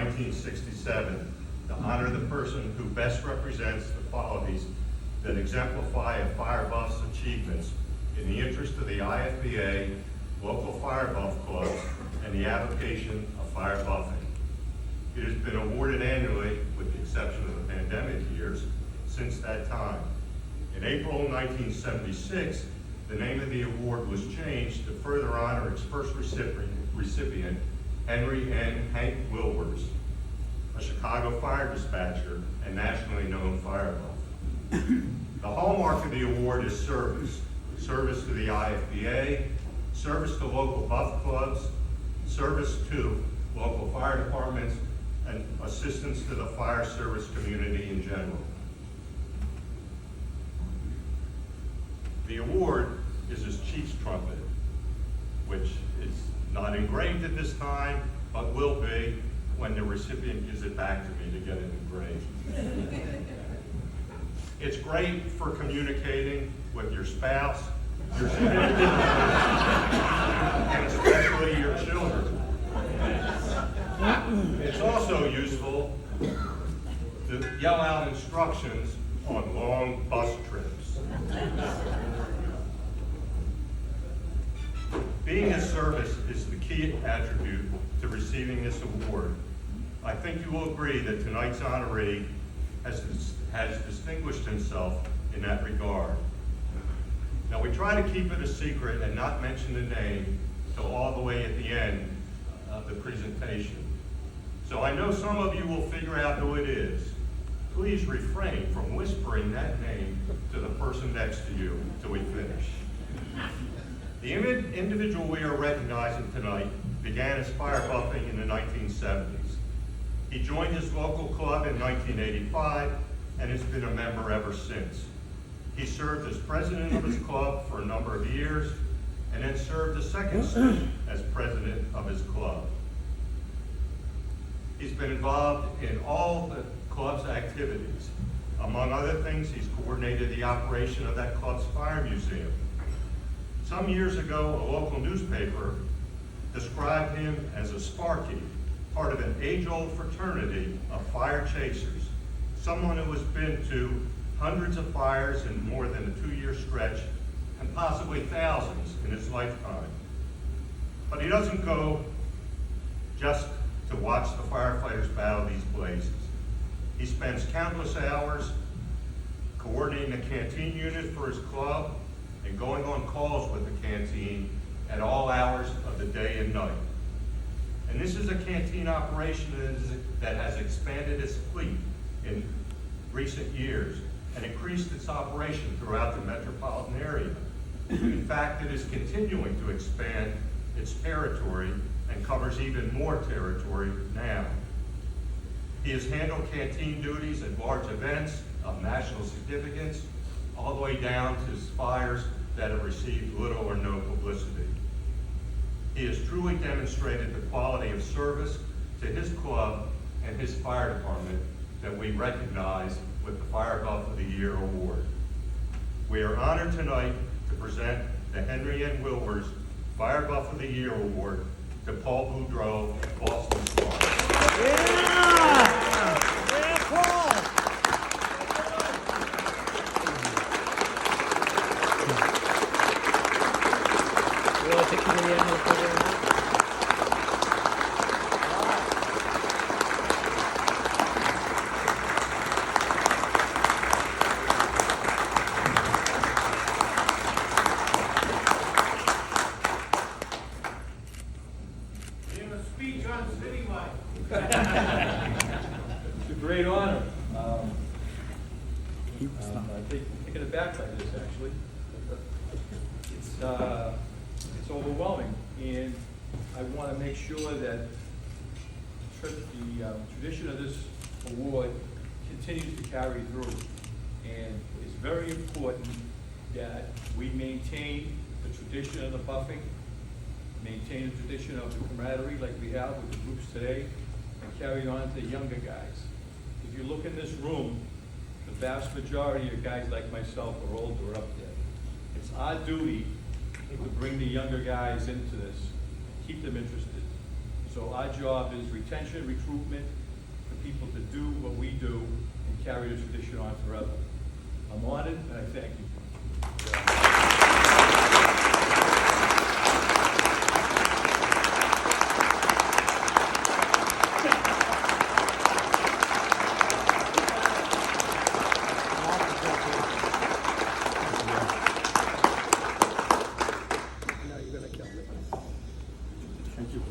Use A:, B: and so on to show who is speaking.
A: 1967 to honor the person who best represents the qualities that exemplify a fire buff's achievements in the interest of the IFBA, local fire buff clubs, and the avocation of fire buffing. It has been awarded annually, with the exception of the pandemic years, since that time. In April 1976, the name of the award was changed to further honor its first recipient, Henry N. Hank Wilwers, a Chicago fire dispatcher and nationally known fire buff. The hallmark of the award is service. Service to the IFBA, service to local buff clubs, service to local fire departments, and assistance to the fire service community in general. The award is his chief's trumpet, which is not engraved at this time, but will be when the recipient gives it back to me to get it engraved. It's great for communicating with your spouse, your significant other, and especially your children. It's also useful to yell out instructions on long bus trips. Being of service is the key attribute to receiving this award. I think you will agree that tonight's honoree has distinguished himself in that regard. Now, we try to keep it a secret and not mention the name till all the way at the end of the presentation. So I know some of you will figure out who it is. Please refrain from whispering that name to the person next to you till we finish. The individual we are recognizing tonight began his fire buffing in the 1970s. He joined his local club in 1985 and has been a member ever since. He served as president of his club for a number of years and then served a second stint as president of his club. He's been involved in all the club's activities. Among other things, he's coordinated the operation of that club's fire museum. Some years ago, a local newspaper described him as a Sparky, part of an age-old fraternity of fire chasers, someone who has been to hundreds of fires in more than a 2-year stretch, and possibly thousands in his lifetime. But he doesn't go just to watch the firefighters battle these blazes. He spends countless hours coordinating a canteen unit for his club and going on calls with the canteen at all hours of the day and night. And this is a canteen operation that has expanded its fleet in recent years and increased its operation throughout the metropolitan area. In fact, it is continuing to expand its territory and covers even more territory now. He has handled canteen duties at large events of national significance, all the way down to fires that have received little or no publicity. He has truly demonstrated the quality of service to his club and his fire department that we recognize with the Fire Buff of the Year Award. We are honored tonight to present the Henry N. Wilwers Fire Buff of the Year Award to Paul Boudreau, Boston Star.
B: Yeah, Paul! You want to take me to the end of the program?
C: It's a great honor. I think taken aback by this, actually. It's overwhelming, and I want to make sure that the tradition of this award continues to carry through. And it's very important that we maintain the tradition of the buffing, maintain the tradition of the camaraderie like we have with the groups today, and carry on to the younger guys. If you look in this room, the vast majority of guys like myself are older up there. It's our duty to bring the younger guys into this, keep them interested. So our job is retention, recruitment, for people to do what we do and carry the tradition on forever. I'm honored and I thank you.
B: No, you're gonna kill me.
C: Thank you.